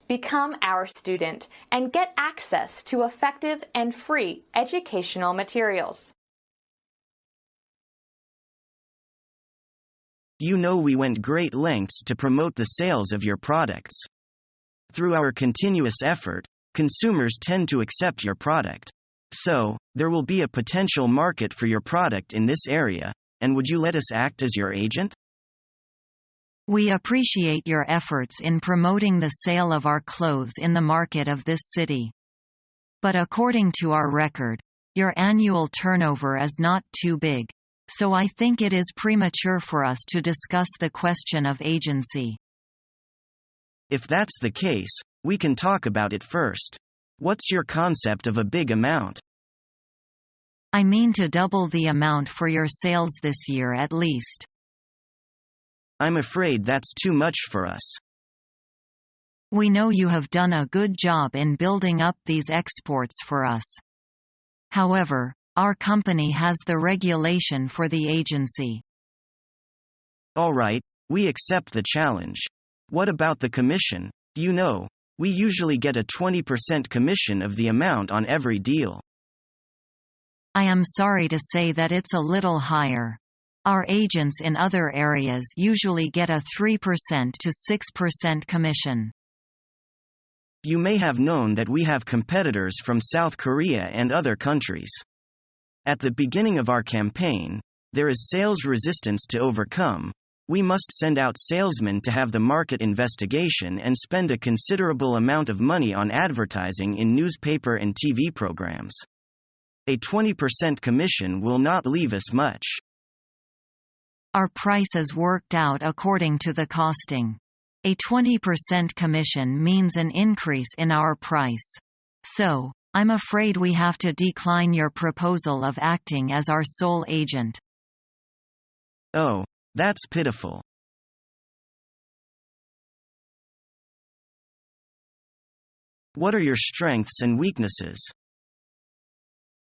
become our student and get access to effective and free educational materials. You know we went great lengths to promote the sales of your products. Through our continuous effort, consumers tend to accept your product. So, there will be a potential market for your product in this area, and would you let us act as your agent? We appreciate your efforts in promoting the sale of our clothes in the market of this city. But according to our record, your annual turnover is not too big, so I think it is premature for us to discuss the question of agency. If that's the case, we can talk about it first. What's your concept of a big amount? I mean to double the amount for your sales this year at least. I'm afraid that's too much for us. We know you have done a good job in building up these exports for us. However, our company has the regulation for the agency. All right, we accept the challenge. What about the commission? You know, we usually get a 20% commission of the amount on every deal. I am sorry to say that it's a little higher. Our agents in other areas usually get a 3% to 6% commission. You may have known that we have competitors from South Korea and other countries. At the beginning of our campaign, there is sales resistance to overcome. We must send out salesmen to have the market investigation and spend a considerable amount of money on advertising in newspaper and TV programs. A 20% commission will not leave us much. Our price is worked out according to the costing. A 20% commission means an increase in our price. So, I'm afraid we have to decline your proposal of acting as our sole agent. Oh, that's pitiful. What are your strengths and weaknesses?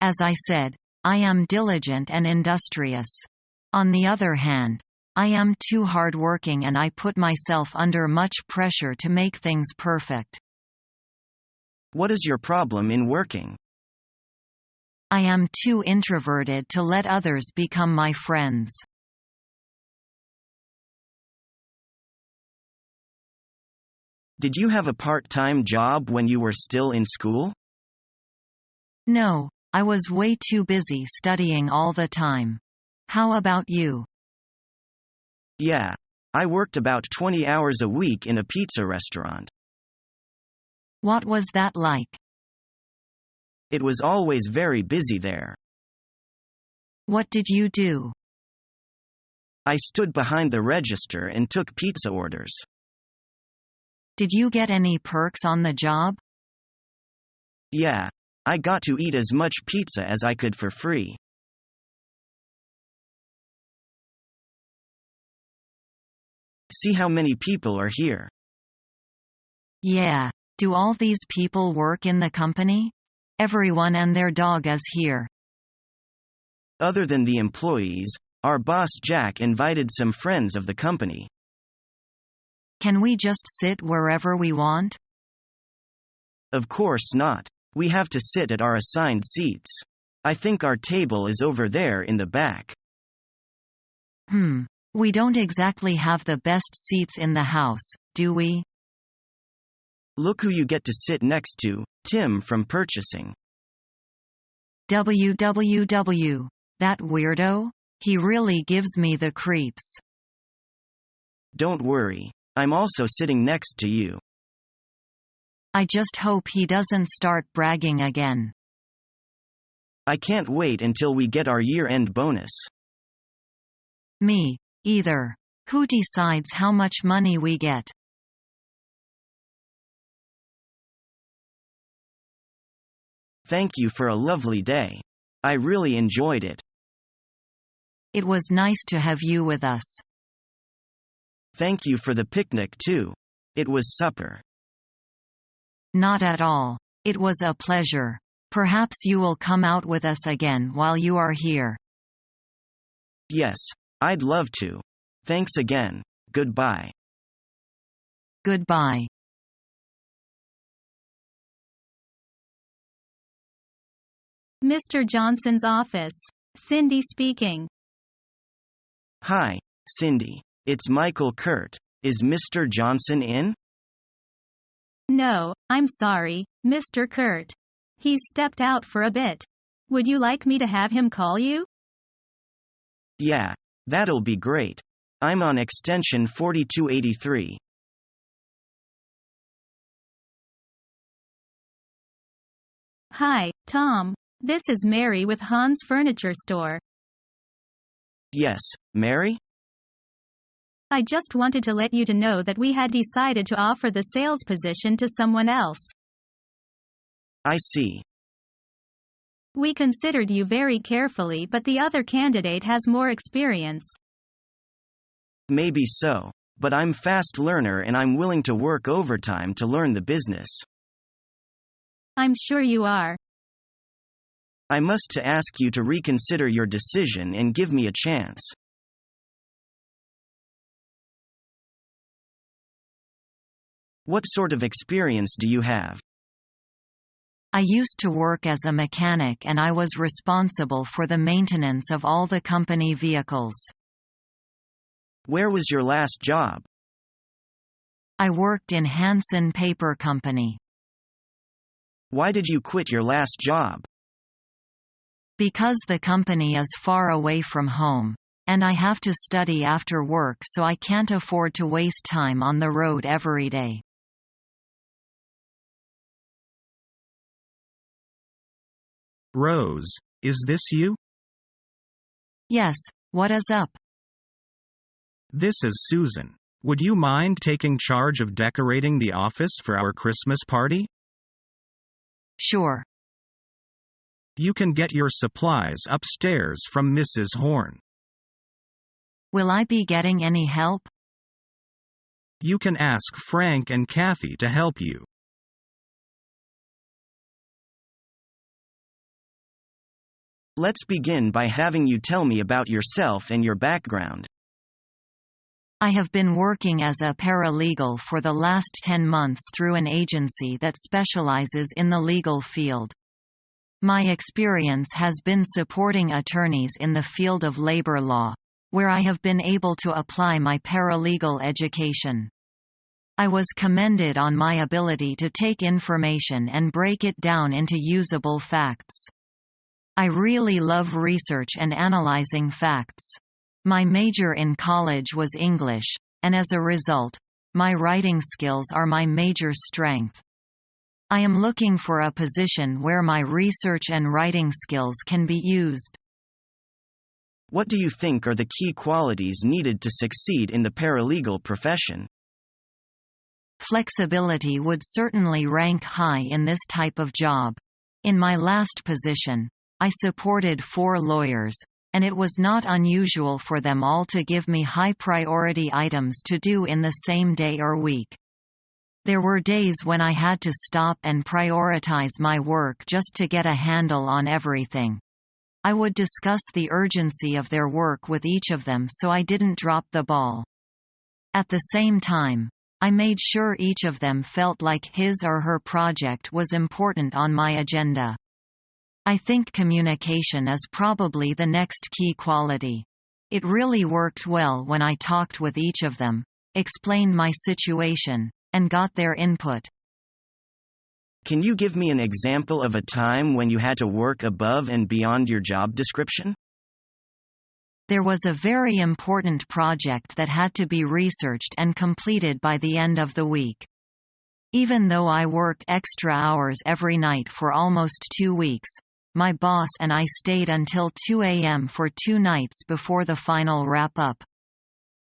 As I said, I am diligent and industrious. On the other hand, I am too hard-working and I put myself under much pressure to make things perfect. What is your problem in working? I am too introverted to let others become my friends. Did you have a part-time job when you were still in school? No, I was way too busy studying all the time. How about you? Yeah, I worked about 20 hours a week in a pizza restaurant. What was that like? It was always very busy there. What did you do? I stood behind the register and took pizza orders. Did you get any perks on the job? Yeah, I got to eat as much pizza as I could for free. See how many people are here. Yeah. Do all these people work in the company? Everyone and their dog is here. Other than the employees, our boss Jack invited some friends of the company. Can we just sit wherever we want? Of course not. We have to sit at our assigned seats. I think our table is over there in the back. We don't exactly have the best seats in the house, do we? Look who you get to sit next to, Tim from purchasing. WWW. That weirdo? He really gives me the creeps. Don't worry. I'm also sitting next to you. I just hope he doesn't start bragging again. I can't wait until we get our year-end bonus. Me, either. Who decides how much money we get? Thank you for a lovely day. I really enjoyed it. It was nice to have you with us. Thank you for the picnic too. It was supper. Not at all. It was a pleasure. Perhaps you will come out with us again while you are here. Yes, I'd love to. Thanks again. Goodbye. Goodbye. Mr. Johnson's office. Cindy speaking. Hi, Cindy. It's Michael Kurt. Is Mr. Johnson in? No, I'm sorry, Mr. Kurt. He's stepped out for a bit. Would you like me to have him call you? Yeah, that'll be great. I'm on extension 4283. Hi, Tom. This is Mary with Han's Furniture Store. Yes, Mary? I just wanted to let you to know that we had decided to offer the sales position to someone else. I see. We considered you very carefully, but the other candidate has more experience. Maybe so, but I'm fast learner and I'm willing to work overtime to learn the business. I'm sure you are. I must to ask you to reconsider your decision and give me a chance. What sort of experience do you have? I used to work as a mechanic and I was responsible for the maintenance of all the company vehicles. Where was your last job? I worked in Hansen Paper Company. Why did you quit your last job? Because the company is far away from home, and I have to study after work, so I can't afford to waste time on the road every day. Rose, is this you? Yes, what is up? This is Susan. Would you mind taking charge of decorating the office for our Christmas party? Sure. You can get your supplies upstairs from Mrs. Horn. Will I be getting any help? You can ask Frank and Kathy to help you. Let's begin by having you tell me about yourself and your background. I have been working as a paralegal for the last 10 months through an agency that specializes in the legal field. My experience has been supporting attorneys in the field of labor law, where I have been able to apply my paralegal education. I was commended on my ability to take information and break it down into usable facts. I really love research and analyzing facts. My major in college was English, and as a result, my writing skills are my major strength. I am looking for a position where my research and writing skills can be used. What do you think are the key qualities needed to succeed in the paralegal profession? Flexibility would certainly rank high in this type of job. In my last position, I supported 4 lawyers, and it was not unusual for them all to give me high-priority items to do in the same day or week. There were days when I had to stop and prioritize my work just to get a handle on everything. I would discuss the urgency of their work with each of them so I didn't drop the ball. At the same time, I made sure each of them felt like his or her project was important on my agenda. I think communication is probably the next key quality. It really worked well when I talked with each of them, explained my situation, and got their input. Can you give me an example of a time when you had to work above and beyond your job description? There was a very important project that had to be researched and completed by the end of the week. Even though I worked extra hours every night for almost 2 weeks, my boss and I stayed until 2 a.m. for 2 nights before the final wrap-up.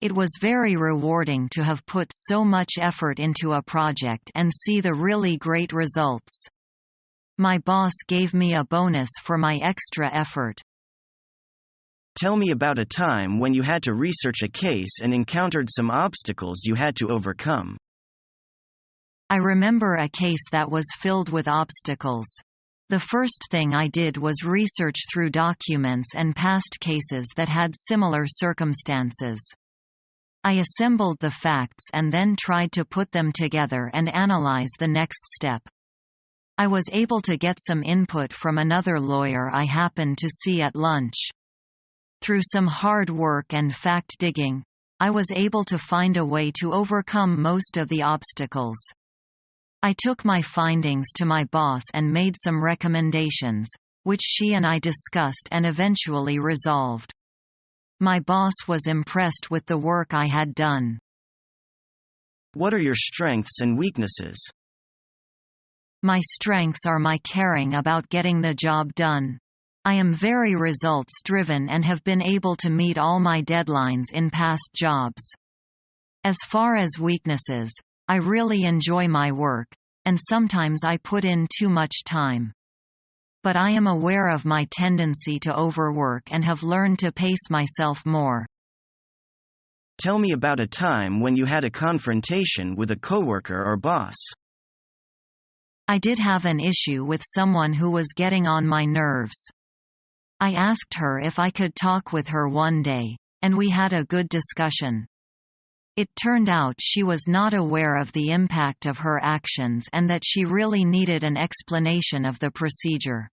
It was very rewarding to have put so much effort into a project and see the really great results. My boss gave me a bonus for my extra effort. Tell me about a time when you had to research a case and encountered some obstacles you had to overcome. I remember a case that was filled with obstacles. The first thing I did was research through documents and past cases that had similar circumstances. I assembled the facts and then tried to put them together and analyze the next step. I was able to get some input from another lawyer I happened to see at lunch. Through some hard work and fact-digging, I was able to find a way to overcome most of the obstacles. I took my findings to my boss and made some recommendations, which she and I discussed and eventually resolved. My boss was impressed with the work I had done. What are your strengths and weaknesses? My strengths are my caring about getting the job done. I am very results-driven and have been able to meet all my deadlines in past jobs. As far as weaknesses, I really enjoy my work, and sometimes I put in too much time. But I am aware of my tendency to overwork and have learned to pace myself more. Tell me about a time when you had a confrontation with a coworker or boss. I did have an issue with someone who was getting on my nerves. I asked her if I could talk with her one day, and we had a good discussion. It turned out she was not aware of the impact of her actions and that she really needed an explanation of the procedure.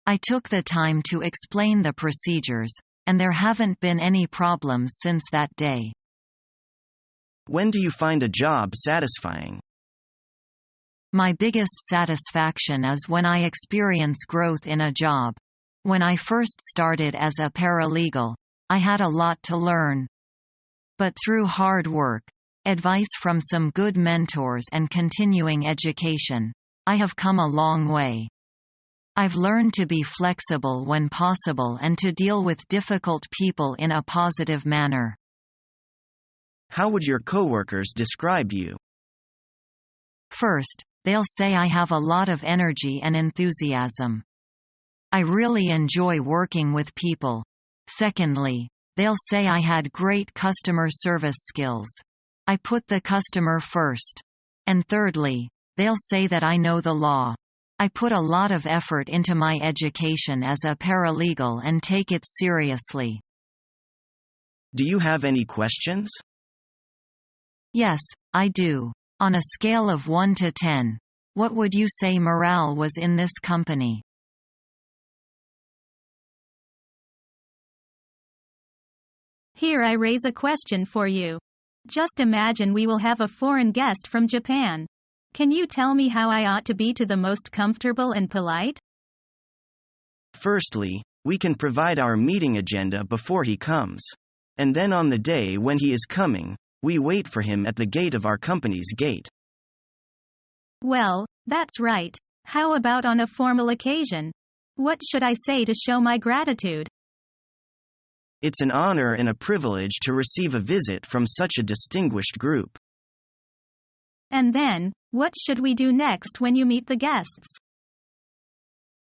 I took the time to explain the procedures, and there haven't been any problems since that day. When do you find a job satisfying? My biggest satisfaction is when I experience growth in a job. When I first started as a paralegal, I had a lot to learn. But through hard work, advice from some good mentors and continuing education, I have come a long way. I've learned to be flexible when possible and to deal with difficult people in a positive manner. How would your coworkers describe you? First, they'll say I have a lot of energy and enthusiasm. I really enjoy working with people. Secondly, they'll say I had great customer service skills. I put the customer first. And thirdly, they'll say that I know the law. I put a lot of effort into my education as a paralegal and take it seriously. Do you have any questions? Yes, I do. On a scale of 1 to 10, what would you say morale was in this company? Here I raise a question for you. Just imagine we will have a foreign guest from Japan. Can you tell me how I ought to be to the most comfortable and polite? Firstly, we can provide our meeting agenda before he comes. And then on the day when he is coming, we wait for him at the gate of our company's gate. Well, that's right. How about on a formal occasion? What should I say to show my gratitude? It's an honor and a privilege to receive a visit from such a distinguished group. And then, what should we do next when you meet the guests?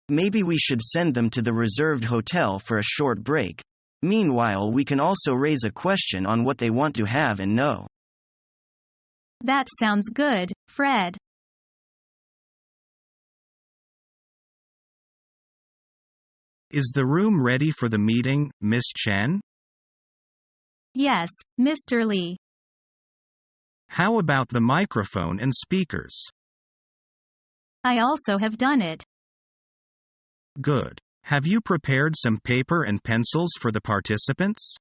Maybe we should send them to the reserved hotel for a short break. Meanwhile, we can also raise a question on what they want to have and know. That sounds good, Fred. Is the room ready for the meeting, Miss Chen? Yes, Mr. Lee. How about the microphone and speakers? I also have done it. Good. Have you prepared some paper and pencils for the participants?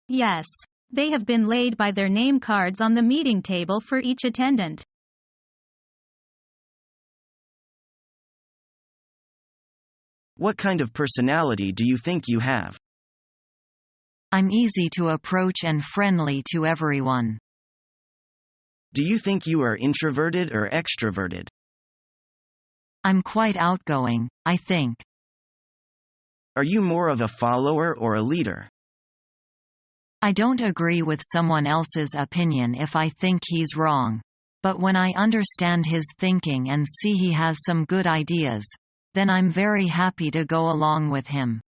Yes. They have been laid by their name cards on the meeting table for each attendant. What kind of personality do you think you have? I'm easy to approach and friendly to everyone. Do you think you are introverted or extroverted? I'm quite outgoing, I think. Are you more of a follower or a leader? I don't agree with someone else's opinion if I think he's wrong. But when I understand his thinking and see he has some good ideas, then I'm very happy to go along with him.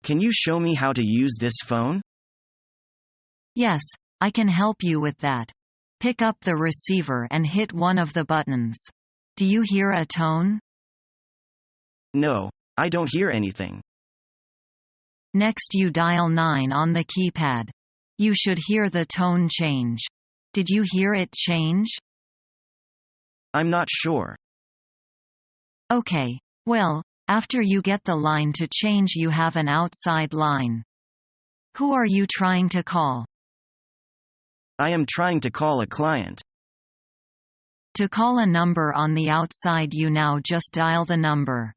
Can you show me how to use this phone? Yes, I can help you with that. Pick up the receiver and hit one of the buttons. Do you hear a tone? No, I don't hear anything. Next you dial 9 on the keypad. You should hear the tone change. Did you hear it change? I'm not sure. Okay. Well, after you get the line to change, you have an outside line. Who are you trying to call? I am trying to call a client. To call a number on the outside, you now just dial the number.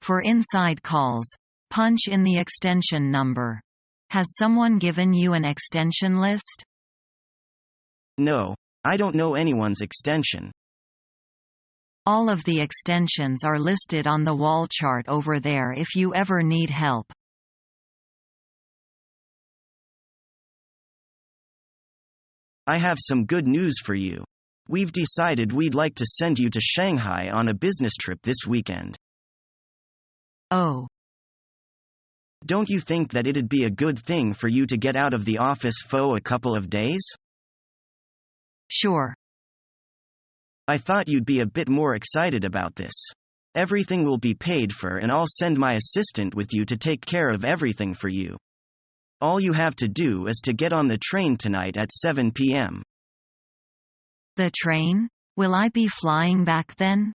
For inside calls, punch in the extension number. Has someone given you an extension list? No, I don't know anyone's extension. All of the extensions are listed on the wall chart over there if you ever need help. I have some good news for you. We've decided we'd like to send you to Shanghai on a business trip this weekend. Oh. Don't you think that it'd be a good thing for you to get out of the office for a couple of days? Sure. I thought you'd be a bit more excited about this. Everything will be paid for, and I'll send my assistant with you to take care of everything for you. All you have to do is to get on the train tonight at 7 p.m. The train? Will I be flying back then?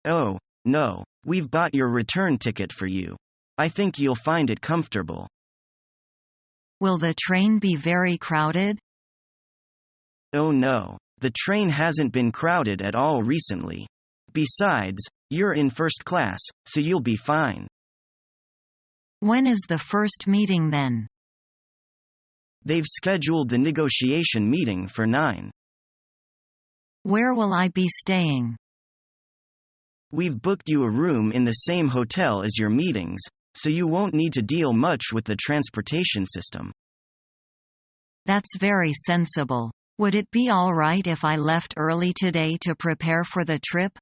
Oh, no, we've bought your return ticket for you. I think you'll find it comfortable. Will the train be very crowded? Oh no, the train hasn't been crowded at all recently. Besides, you're in first class, so you'll be fine. When is the first meeting then? They've scheduled the negotiation meeting for 9. Where will I be staying? We've booked you a room in the same hotel as your meetings, so you won't need to deal much with the transportation system. That's very sensible. Would it be all right if I left early today to prepare for the trip?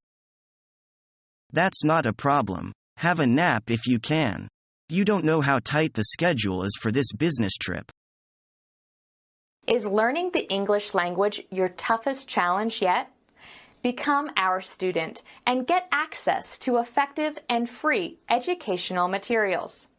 That's not a problem. Have a nap if you can. You don't know how tight the schedule is for this business trip. Is learning the English language your toughest challenge yet? Become our student and get access to effective and free educational materials.